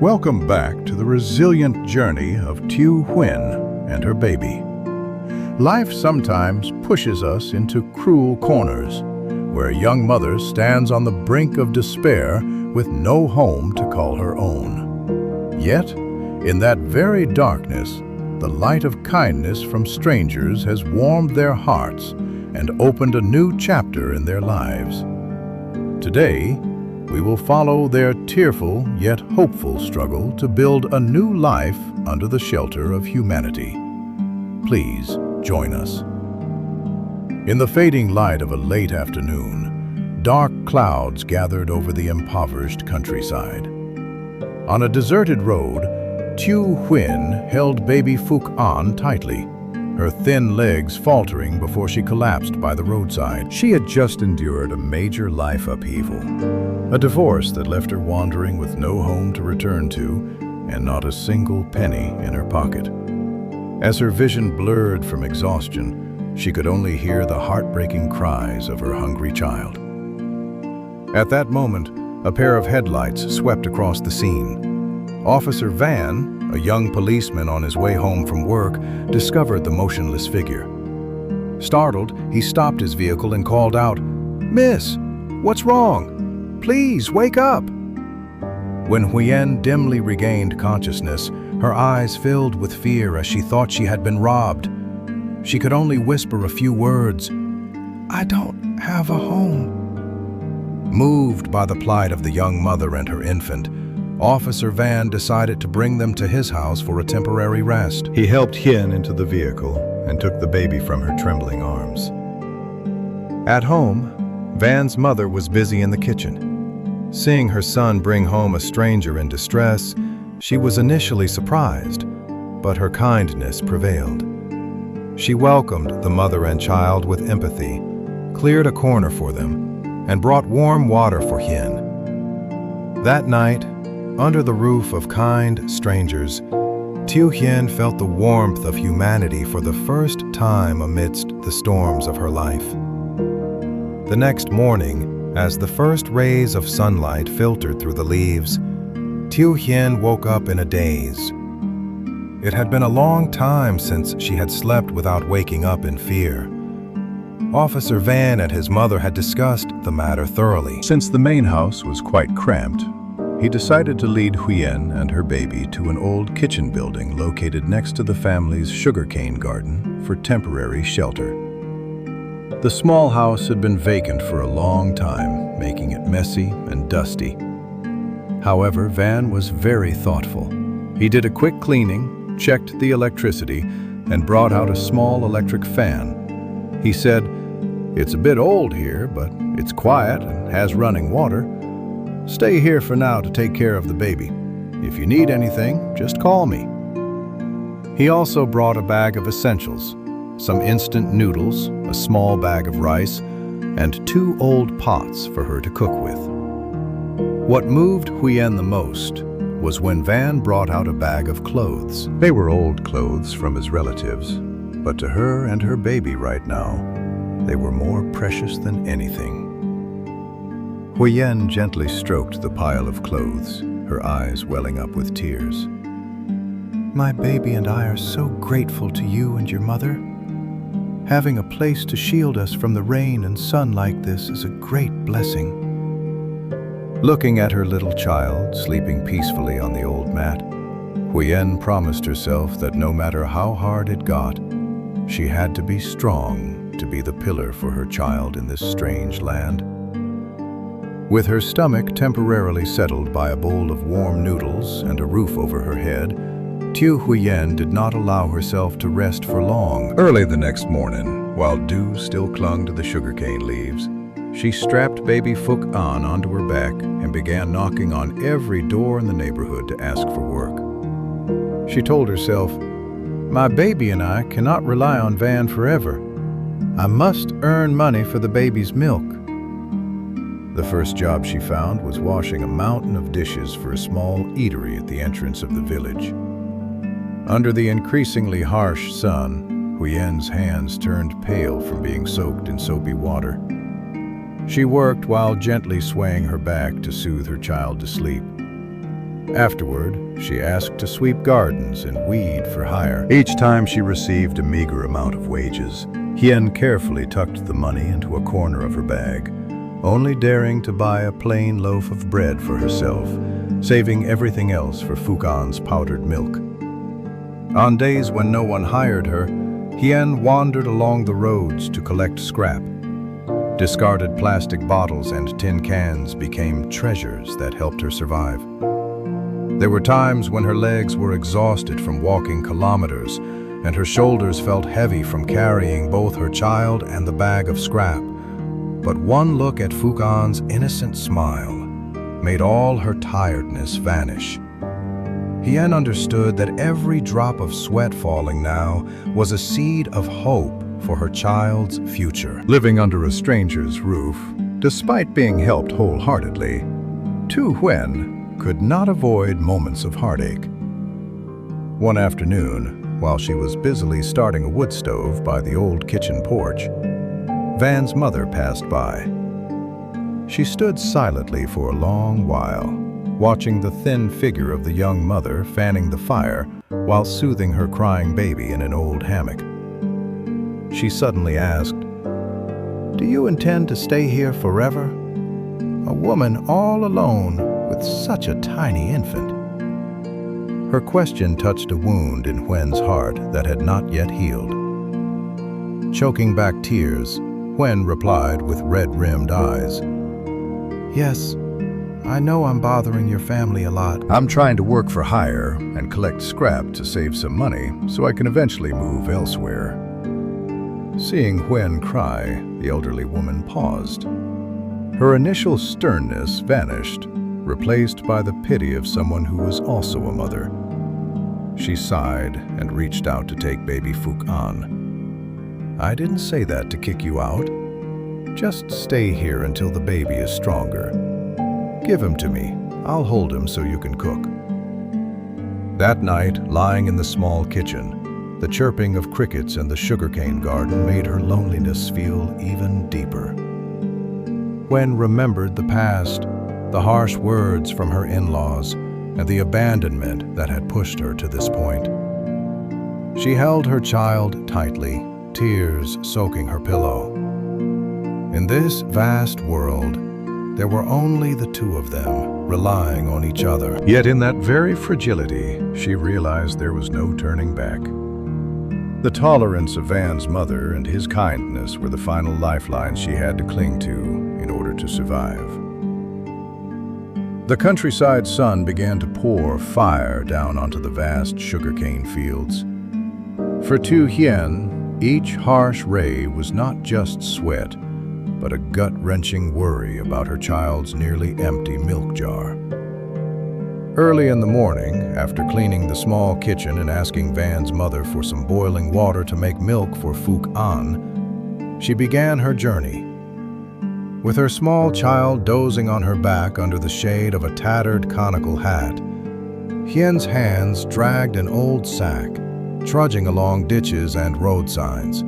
Welcome back to the resilient journey of Tu Huynh and her baby. Life sometimes pushes us into cruel corners, where a young mother stands on the brink of despair with no home to call her own. Yet, in that very darkness, the light of kindness from strangers has warmed their hearts and opened a new chapter in their lives. Today, we will follow their tearful yet hopeful struggle to build a new life under the shelter of humanity. Please join us. In the fading light of a late afternoon, dark clouds gathered over the impoverished countryside. On a deserted road, Tu Huynh held baby Phuc An tightly, her thin legs faltering before she collapsed by the roadside. She had just endured a major life upheaval, a divorce that left her wandering with no home to return to and not a single penny in her pocket. As her vision blurred from exhaustion, she could only hear the heartbreaking cries of her hungry child. At that moment, a pair of headlights swept across the scene. Officer Van, a young policeman on his way home from work, discovered the motionless figure. Startled, he stopped his vehicle and called out, "Miss, what's wrong? Please, wake up!" When Huynh dimly regained consciousness, her eyes filled with fear as she thought she had been robbed. She could only whisper a few words, "I don't have a home." Moved by the plight of the young mother and her infant, Officer Van decided to bring them to his house for a temporary rest. He helped Huynh into the vehicle and took the baby from her trembling arms. At home, Van's mother was busy in the kitchen. Seeing her son bring home a stranger in distress, she was initially surprised, but her kindness prevailed. She welcomed the mother and child with empathy, cleared a corner for them, and brought warm water for Huynh. That night, under the roof of kind strangers, Tu Huynh felt the warmth of humanity for the first time amidst the storms of her life. The next morning, as the first rays of sunlight filtered through the leaves, Tu Huynh woke up in a daze. It had been a long time since she had slept without waking up in fear. Officer Van and his mother had discussed the matter thoroughly. Since the main house was quite cramped, he decided to lead Huynh and her baby to an old kitchen building located next to the family's sugarcane garden for temporary shelter. The small house had been vacant for a long time, making it messy and dusty. However, Van was very thoughtful. He did a quick cleaning, checked the electricity, and brought out a small electric fan. He said, "It's a bit old here, but it's quiet and has running water. Stay here for now to take care of the baby. If you need anything, just call me." He also brought a bag of essentials, some instant noodles, a small bag of rice, and 2 old pots for her to cook with. What moved Huynh the most was when Van brought out a bag of clothes. They were old clothes from his relatives, but to her and her baby right now, they were more precious than anything. Huynh gently stroked the pile of clothes, her eyes welling up with tears. "My baby and I are so grateful to you and your mother. Having a place to shield us from the rain and sun like this is a great blessing." Looking at her little child sleeping peacefully on the old mat, Huynh promised herself that no matter how hard it got, she had to be strong to be the pillar for her child in this strange land. With her stomach temporarily settled by a bowl of warm noodles and a roof over her head, Tu Huynh did not allow herself to rest for long. Early the next morning, while dew still clung to the sugarcane leaves, she strapped baby Phuc An onto her back and began knocking on every door in the neighborhood to ask for work. She told herself, "My baby and I cannot rely on Van forever. I must earn money for the baby's milk." The first job she found was washing a mountain of dishes for a small eatery at the entrance of the village. Under the increasingly harsh sun, Huyen's hands turned pale from being soaked in soapy water. She worked while gently swaying her back to soothe her child to sleep. Afterward, she asked to sweep gardens and weed for hire. Each time she received a meager amount of wages, Hien carefully tucked the money into a corner of her bag, only daring to buy a plain loaf of bread for herself, saving everything else for Fukan's powdered milk. On days when no one hired her, Hien wandered along the roads to collect scrap. Discarded plastic bottles and tin cans became treasures that helped her survive. There were times when her legs were exhausted from walking kilometers, and her shoulders felt heavy from carrying both her child and the bag of scrap. But one look at Fukan's innocent smile made all her tiredness vanish. Hien understood that every drop of sweat falling now was a seed of hope for her child's future. Living under a stranger's roof, despite being helped wholeheartedly, Tu Huen could not avoid moments of heartache. One afternoon, while she was busily starting a wood stove by the old kitchen porch, Van's mother passed by. She stood silently for a long while, watching the thin figure of the young mother fanning the fire while soothing her crying baby in an old hammock. She suddenly asked, "Do you intend to stay here forever? A woman all alone with such a tiny infant." Her question touched a wound in Huen's heart that had not yet healed. Choking back tears, Huen replied with red-rimmed eyes, "Yes, I know I'm bothering your family a lot. I'm trying to work for hire and collect scrap to save some money so I can eventually move elsewhere." Seeing Huen cry, the elderly woman paused. Her initial sternness vanished, replaced by the pity of someone who was also a mother. She sighed and reached out to take baby Fukan. "I didn't say that to kick you out. Just stay here until the baby is stronger. Give him to me. I'll hold him so you can cook." That night, lying in the small kitchen, the chirping of crickets in the sugarcane garden made her loneliness feel even deeper. Huen remembered the past, the harsh words from her in-laws, and the abandonment that had pushed her to this point. She held her child tightly, tears soaking her pillow. In this vast world, there were only the two of them, relying on each other. Yet in that very fragility, she realized there was no turning back. The tolerance of Van's mother and his kindness were the final lifelines she had to cling to in order to survive. The countryside sun began to pour fire down onto the vast sugarcane fields. For Tu Hien, each harsh ray was not just sweat, but a gut-wrenching worry about her child's nearly empty milk jar. Early in the morning, after cleaning the small kitchen and asking Van's mother for some boiling water to make milk for Phuc An, she began her journey. With her small child dozing on her back under the shade of a tattered conical hat, Hien's hands dragged an old sack, trudging along ditches and road signs.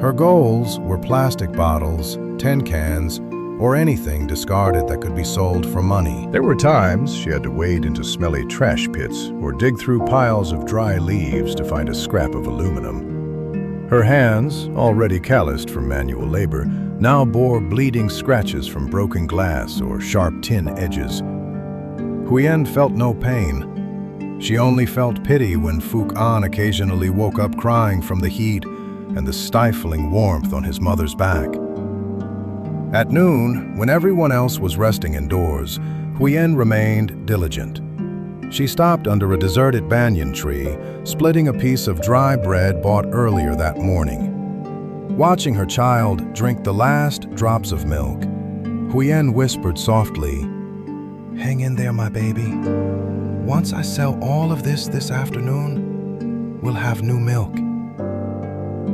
Her goals were plastic bottles, tin cans, or anything discarded that could be sold for money. There were times she had to wade into smelly trash pits or dig through piles of dry leaves to find a scrap of aluminum. Her hands, already calloused from manual labor, now bore bleeding scratches from broken glass or sharp tin edges. Huyen felt no pain. She only felt pity when Phuc An occasionally woke up crying from the heat and the stifling warmth on his mother's back. At noon, when everyone else was resting indoors, Huyen remained diligent. She stopped under a deserted banyan tree, splitting a piece of dry bread bought earlier that morning. Watching her child drink the last drops of milk, Huyen whispered softly, "Hang in there, my baby. Once I sell all of this afternoon, we'll have new milk."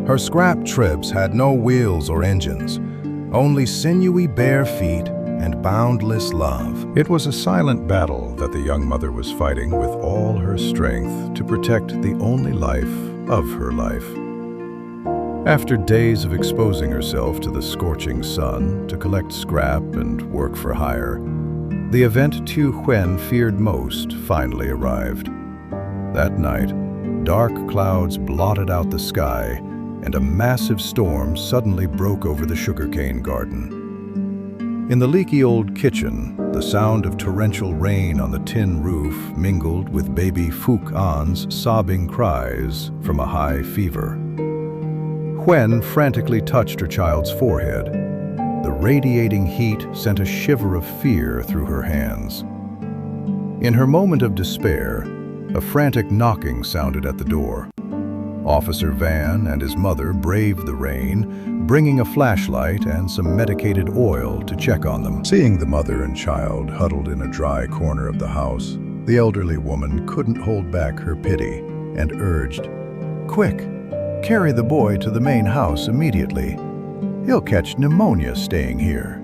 Her scrap trips had no wheels or engines, only sinewy bare feet and boundless love. It was a silent battle that the young mother was fighting with all her strength to protect the only life of her life. After days of exposing herself to the scorching sun to collect scrap and work for hire, The event Tu Huen feared most finally arrived. That night, dark clouds blotted out the sky, and a massive storm suddenly broke over the sugarcane garden. In the leaky old kitchen, the sound of torrential rain on the tin roof mingled with baby Phuc An's sobbing cries from a high fever. Huen frantically touched her child's forehead. The radiating heat sent a shiver of fear through her hands. In her moment of despair, a frantic knocking sounded at the door. Officer Van and his mother braved the rain, bringing a flashlight and some medicated oil to check on them. Seeing the mother and child huddled in a dry corner of the house, the elderly woman couldn't hold back her pity and urged, "Quick, carry the boy to the main house immediately. He'll catch pneumonia staying here."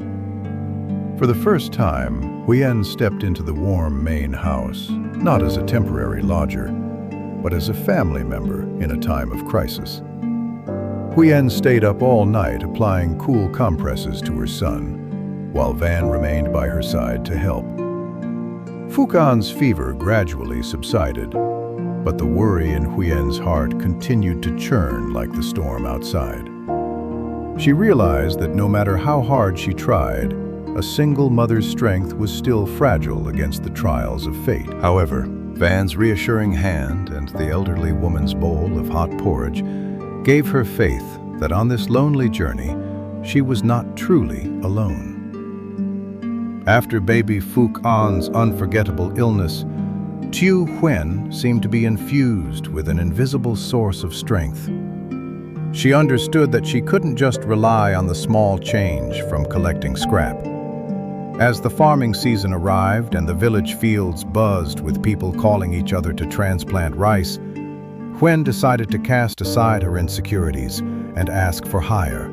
For the first time, Huyen stepped into the warm main house, not as a temporary lodger, but as a family member in a time of crisis. Huyen stayed up all night applying cool compresses to her son, while Van remained by her side to help. Phuc An's fever gradually subsided, but the worry in Huyen's heart continued to churn like the storm outside. She realized that no matter how hard she tried, a single mother's strength was still fragile against the trials of fate. However, Van's reassuring hand and the elderly woman's bowl of hot porridge gave her faith that on this lonely journey, she was not truly alone. After baby Phuc An's unforgettable illness, Tu Huen seemed to be infused with an invisible source of strength. She understood that she couldn't just rely on the small change from collecting scrap. As the farming season arrived and the village fields buzzed with people calling each other to transplant rice, Huen decided to cast aside her insecurities and ask for hire.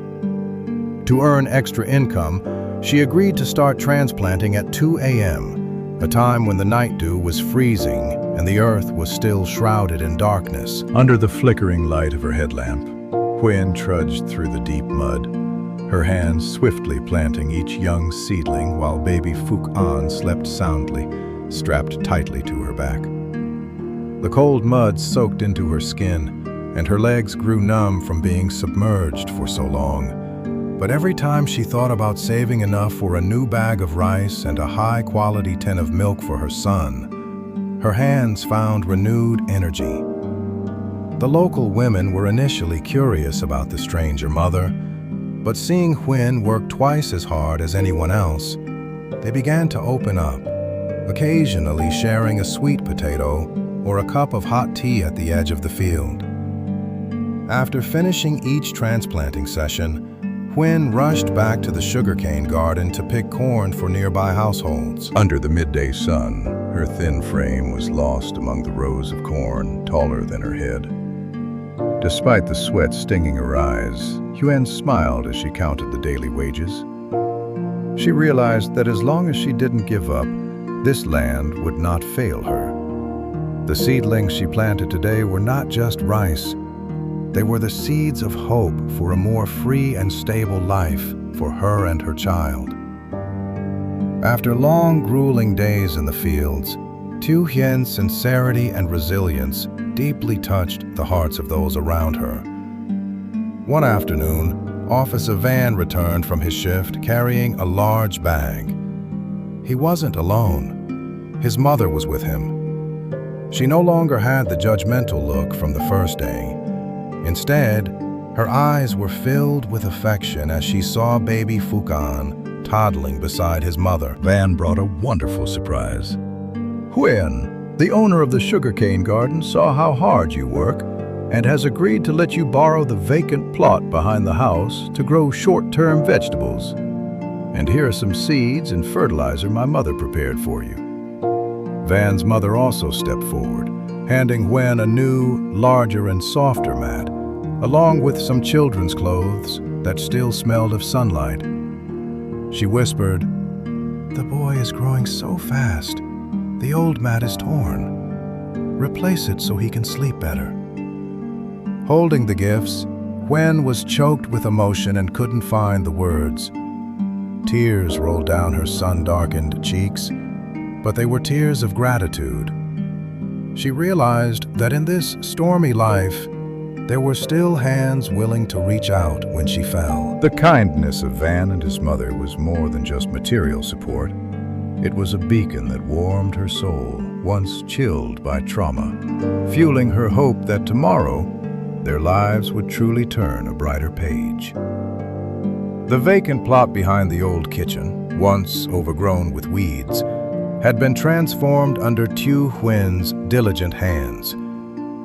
To earn extra income, she agreed to start transplanting at 2 a.m., a time when the night dew was freezing and the earth was still shrouded in darkness. Under the flickering light of her headlamp, Huen trudged through the deep mud, her hands swiftly planting each young seedling while baby Phuc An slept soundly, strapped tightly to her back. The cold mud soaked into her skin, and her legs grew numb from being submerged for so long. But every time she thought about saving enough for a new bag of rice and a high-quality tin of milk for her son, her hands found renewed energy. The local women were initially curious about the stranger mother, but seeing Huen work twice as hard as anyone else, they began to open up, occasionally sharing a sweet potato or a cup of hot tea at the edge of the field. After finishing each transplanting session, Huen rushed back to the sugarcane garden to pick corn for nearby households. Under the midday sun, her thin frame was lost among the rows of corn taller than her head. Despite the sweat stinging her eyes, Huen smiled as she counted the daily wages. She realized that as long as she didn't give up, this land would not fail her. The seedlings she planted today were not just rice. They were the seeds of hope for a more free and stable life for her and her child. After long, grueling days in the fields, Tu Hien's sincerity and resilience deeply touched the hearts of those around her. One afternoon, Officer Van returned from his shift carrying a large bag. He wasn't alone. His mother was with him. She no longer had the judgmental look from the first day. Instead, her eyes were filled with affection as she saw baby Phuc An toddling beside his mother. Van brought a wonderful surprise. "Huen, the owner of the sugarcane garden, saw how hard you work and has agreed to let you borrow the vacant plot behind the house to grow short-term vegetables. And here are some seeds and fertilizer my mother prepared for you." Van's mother also stepped forward, handing Huen a new, larger and softer mat, along with some children's clothes that still smelled of sunlight. She whispered, "The boy is growing so fast. The old mat is torn. Replace it so he can sleep better." Holding the gifts, Huen was choked with emotion and couldn't find the words. Tears rolled down her sun-darkened cheeks, but they were tears of gratitude. She realized that in this stormy life, there were still hands willing to reach out when she fell. The kindness of Van and his mother was more than just material support. It was a beacon that warmed her soul, once chilled by trauma, fueling her hope that tomorrow, their lives would truly turn a brighter page. The vacant plot behind the old kitchen, once overgrown with weeds, had been transformed under Tu Huyen's diligent hands.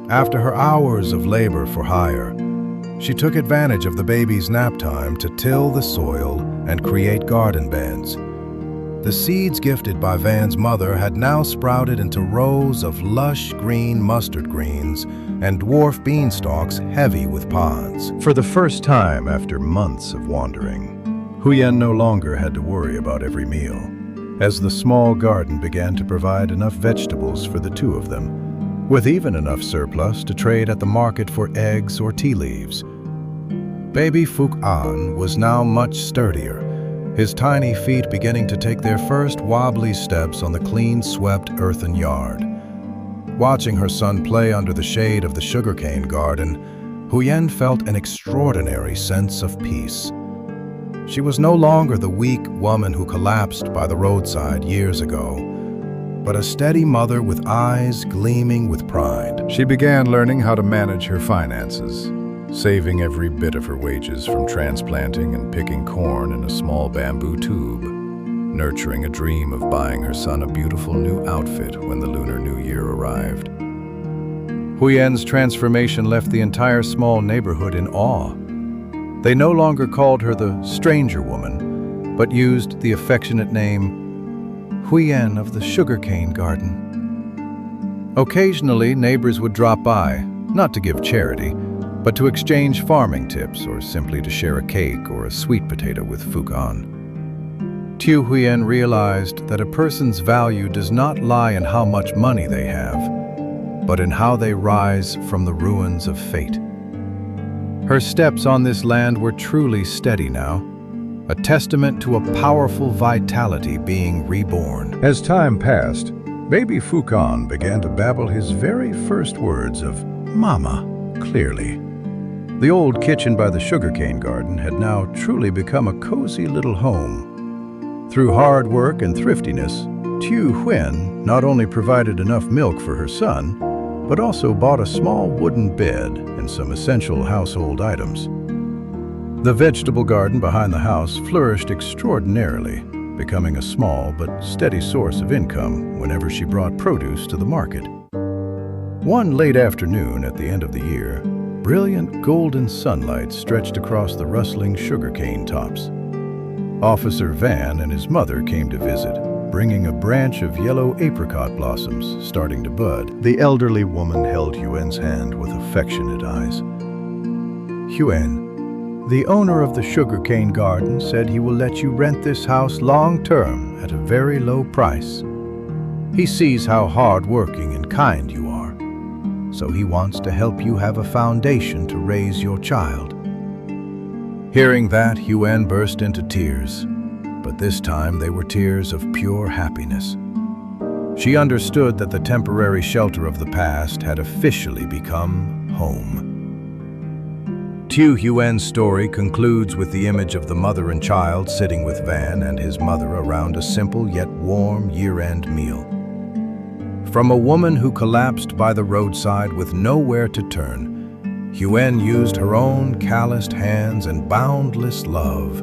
After her hours of labor for hire, she took advantage of the baby's nap time to till the soil and create garden beds. The seeds gifted by Van's mother had now sprouted into rows of lush green mustard greens and dwarf beanstalks heavy with pods. For the first time after months of wandering, Huyen no longer had to worry about every meal, as the small garden began to provide enough vegetables for the two of them, with even enough surplus to trade at the market for eggs or tea leaves. Baby Phuc An was now much sturdier, his tiny feet beginning to take their first wobbly steps on the clean-swept earthen yard. Watching her son play under the shade of the sugarcane garden, Huyen felt an extraordinary sense of peace. She was no longer the weak woman who collapsed by the roadside years ago, but a steady mother with eyes gleaming with pride. She began learning how to manage her finances, saving every bit of her wages from transplanting and picking corn in a small bamboo tube, nurturing a dream of buying her son a beautiful new outfit when the Lunar New Year arrived. Huyen's transformation left the entire small neighborhood in awe. They no longer called her the stranger woman, but used the affectionate name Huyen of the sugarcane garden. Occasionally, neighbors would drop by, not to give charity, but to exchange farming tips or simply to share a cake or a sweet potato with Phuc An. Tu Huyen realized that a person's value does not lie in how much money they have, but in how they rise from the ruins of fate. Her steps on this land were truly steady now, a testament to a powerful vitality being reborn. As time passed, baby Phuc An began to babble his very first words of "Mama" clearly. The old kitchen by the sugarcane garden had now truly become a cozy little home. Through hard work and thriftiness, Tu Huyen not only provided enough milk for her son, but also bought a small wooden bed and some essential household items. The vegetable garden behind the house flourished extraordinarily, becoming a small but steady source of income whenever she brought produce to the market. One late afternoon at the end of the year, brilliant golden sunlight stretched across the rustling sugarcane tops. Officer Van and his mother came to visit, bringing a branch of yellow apricot blossoms starting to bud. The elderly woman held Huyen's hand with affectionate eyes. "Huyen, the owner of the sugarcane garden said he will let you rent this house long-term at a very low price. He sees how hard-working and kind you are, so he wants to help you have a foundation to raise your child." Hearing that, Huyen burst into tears, but this time they were tears of pure happiness. She understood that the temporary shelter of the past had officially become home. Tu Huyen's story concludes with the image of the mother and child sitting with Van and his mother around a simple yet warm year-end meal. From a woman who collapsed by the roadside with nowhere to turn, Huyen used her own calloused hands and boundless love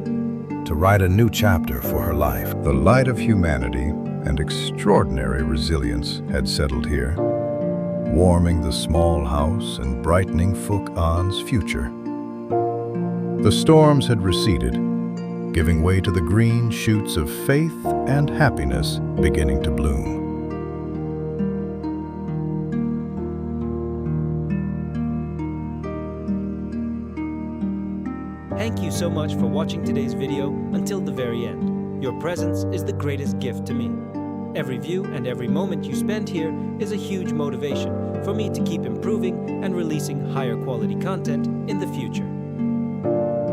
to write a new chapter for her life. The light of humanity and extraordinary resilience had settled here, warming the small house and brightening Phuc An's future. The storms had receded, giving way to the green shoots of faith and happiness beginning to bloom. Thank you so much for watching today's video until the very end. Your presence is the greatest gift to me. Every view and every moment you spend here is a huge motivation for me to keep improving and releasing higher quality content in the future.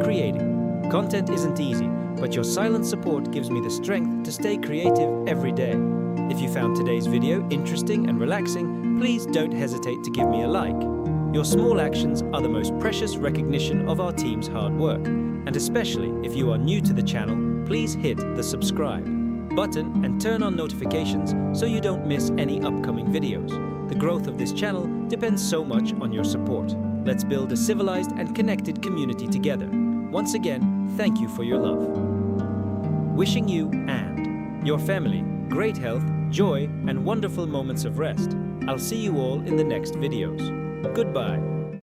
Creating, Content isn't easy, but your silent support gives me the strength to stay creative every day. If you found today's video interesting and relaxing, please don't hesitate to give me a like. Your small actions are the most precious recognition of our team's hard work. And especially if you are new to the channel, please hit the subscribe button and turn on notifications so you don't miss any upcoming videos. The growth of this channel depends so much on your support. Let's build a civilized and connected community together. Once again, thank you for your love. Wishing you and your family great health, joy, and wonderful moments of rest. I'll see you all in the next videos. Goodbye.